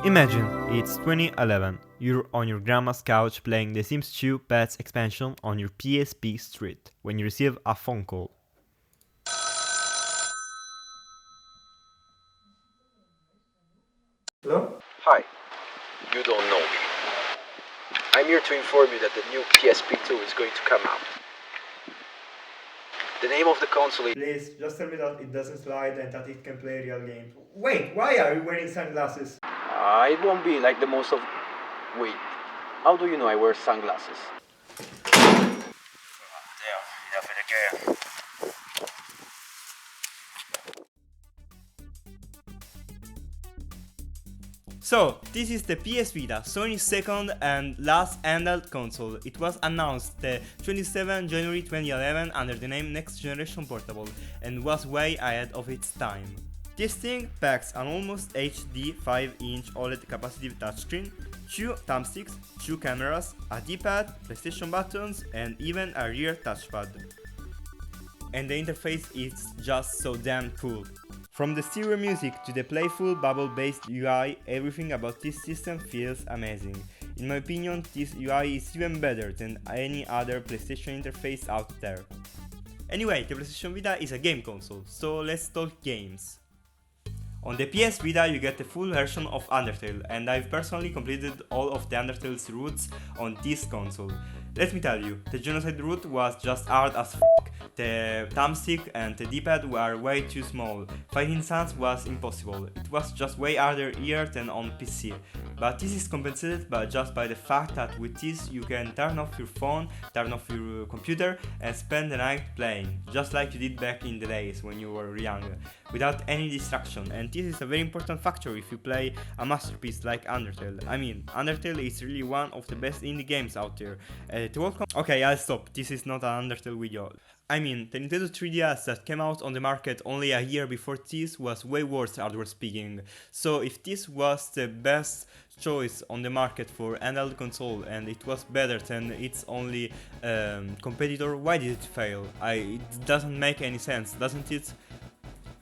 Imagine it's 2011, you're on your grandma's couch playing The Sims 2 Pets expansion on your PSP Street when you receive a phone call. Hello? Hi, you don't know me. I'm here to inform you that the new PSP2 is going to come out. The name of the console is... Please, just tell me that it doesn't slide and that it can play real games. Wait, why are you wearing sunglasses? It won't be like the most of... Wait, how do you know I wear sunglasses? Damn, enough of the game. So, this is the PS Vita, Sony's second and last handheld console. It was announced the 27 January 2011 under the name Next Generation Portable and was way ahead of its time. This thing packs an almost HD 5-inch OLED capacitive touchscreen, 2 thumbsticks, 2 cameras, a D-pad, PlayStation buttons, and even a rear touchpad. And the interface is just so damn cool. From the stereo music to the playful bubble-based UI, everything about this system feels amazing. In my opinion, this UI is even better than any other PlayStation interface out there. Anyway, the PlayStation Vita is a game console, so let's talk games. On the PS Vita you get the full version of Undertale, and I've personally completed all of the Undertale's routes on this console. Let me tell you, the Genocide route was just hard as f***. The thumbstick and the D-pad were way too small. Fighting Sans was impossible. It was just way harder here than on PC. But this is compensated just by the fact that with this you can turn off your phone, turn off your computer and spend the night playing, just like you did back in the days when you were young, without any distraction. And this is a very important factor if you play a masterpiece like Undertale. I mean, Undertale is really one of the best indie games out there. Okay, I'll stop. This is not an Undertale video. I mean, the Nintendo 3DS that came out on the market only a year before this was way worse, hardware speaking. So if this was the best choice on the market for handheld console and it was better than its only competitor, why did it fail? It doesn't make any sense, doesn't it?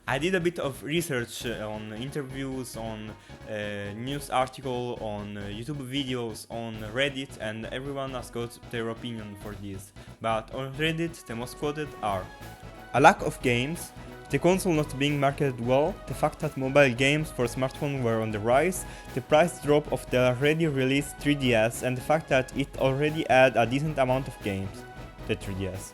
I did a bit of research on interviews, on news article, on YouTube videos, on Reddit, and everyone has got their opinion for this. But on Reddit the most quoted are a lack of games, the console not being marketed well, the fact that mobile games for smartphone were on the rise, the price drop of the already released 3DS, and the fact that it already had a decent amount of games, the 3DS.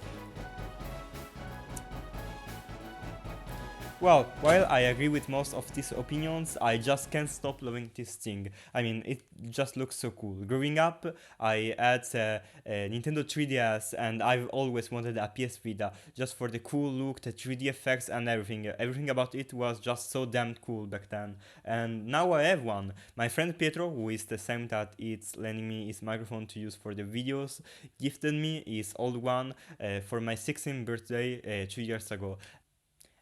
Well, while I agree with most of these opinions, I just can't stop loving this thing. I mean, it just looks so cool. Growing up, I had a Nintendo 3DS and I've always wanted a PS Vita, just for the cool look, the 3D effects and everything. Everything about it was just so damn cool back then. And now I have one. My friend Pietro, who is the same that is lending me his microphone to use for the videos, gifted me his old one for my 16th birthday 2 years ago.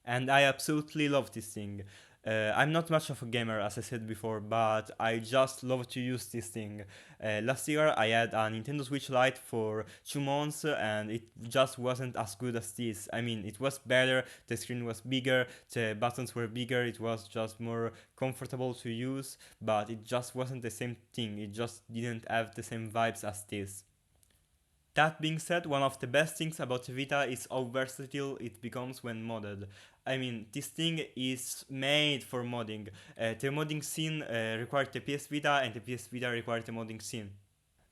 And I absolutely love this thing. I'm not much of a gamer, as I said before, but I just love to use this thing. Last year I had a Nintendo Switch Lite for 2 months and it just wasn't as good as this. I mean, it was better, the screen was bigger, the buttons were bigger, it was just more comfortable to use, but it just wasn't the same thing, it just didn't have the same vibes as this. That being said, one of the best things about the Vita is how versatile it becomes when modded. I mean, this thing is made for modding. The modding scene required the PS Vita and the PS Vita required the modding scene.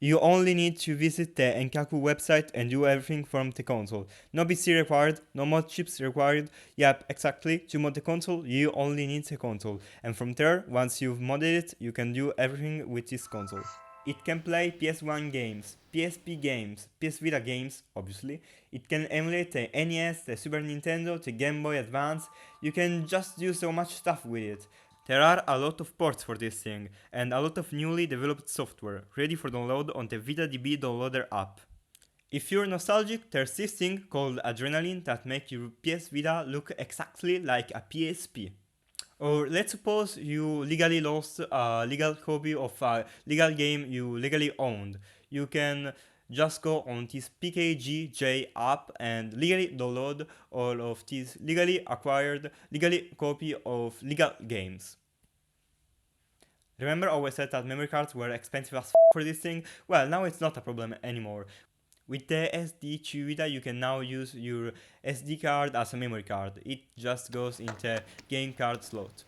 You only need to visit the Enkaku website and do everything from the console. No PC required, no mod chips required. Yep, exactly. To mod the console, you only need the console. And from there, once you've modded it, you can do everything with this console. It can play PS1 games, PSP games, PS Vita games, obviously. It can emulate the NES, the Super Nintendo, the Game Boy Advance. You can just do so much stuff with it. There are a lot of ports for this thing, and a lot of newly developed software, ready for download on the VitaDB downloader app. If you're nostalgic, there's this thing called Adrenaline that makes your PS Vita look exactly like a PSP. Or let's suppose you legally lost a legal copy of a legal game you legally owned. You can just go on this PKGJ app and legally download all of these legally acquired, legally copy of legal games. Remember I always said that memory cards were expensive as for this thing? Well, now it's not a problem anymore. With the SD psvita you can now use your SD card as a memory card. It just goes into game card slot.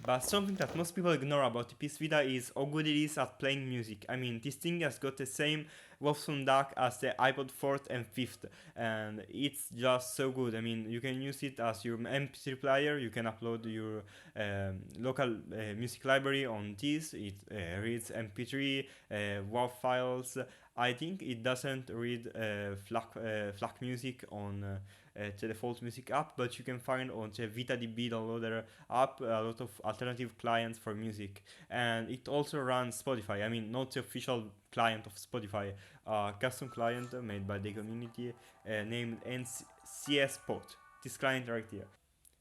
But something that most people ignore about the psvita is how good it is at playing music. I mean, this thing has got the same Wolfson DAC as the iPod 4th and 5th, and it's just so good. I mean, you can use it as your MP3 player, you can upload your local music library on this. It reads MP3, WAV files. I think it doesn't read FLAC music on the default music app, but you can find on the VitaDB downloader app a lot of alternative clients for music, and it also runs Spotify. I mean, not the official client of Spotify, a custom client made by the community named NCS Pot. This client right here.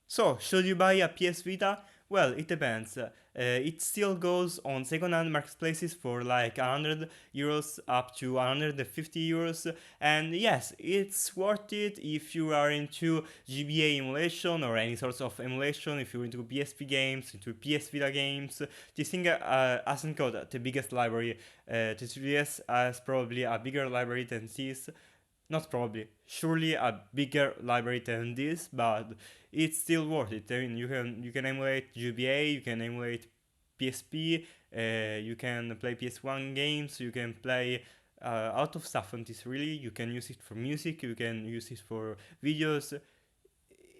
So, should you buy a PS Vita? Well, it depends. It still goes on second-hand marketplaces for like 100 euros up to 150 euros, and yes, it's worth it if you are into GBA emulation or any sorts of emulation. If you're into PSP games, into PS Vita games, this thing hasn't got the biggest library. The 3DS has probably a bigger library than this. Not probably, surely a bigger library than this, but it's still worth it. I mean, you can emulate GBA, you can emulate PSP, you can play PS1 games, you can play a lot of stuff on this. Really, you can use it for music, you can use it for videos.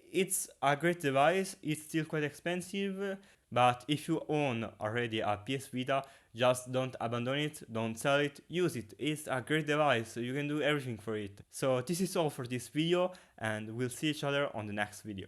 It's a great device. It's still quite expensive, but if you own already a PS Vita, just don't abandon it, don't sell it, use it. It's a great device, you can do everything for it. So this is all for this video, and we'll see each other on the next video.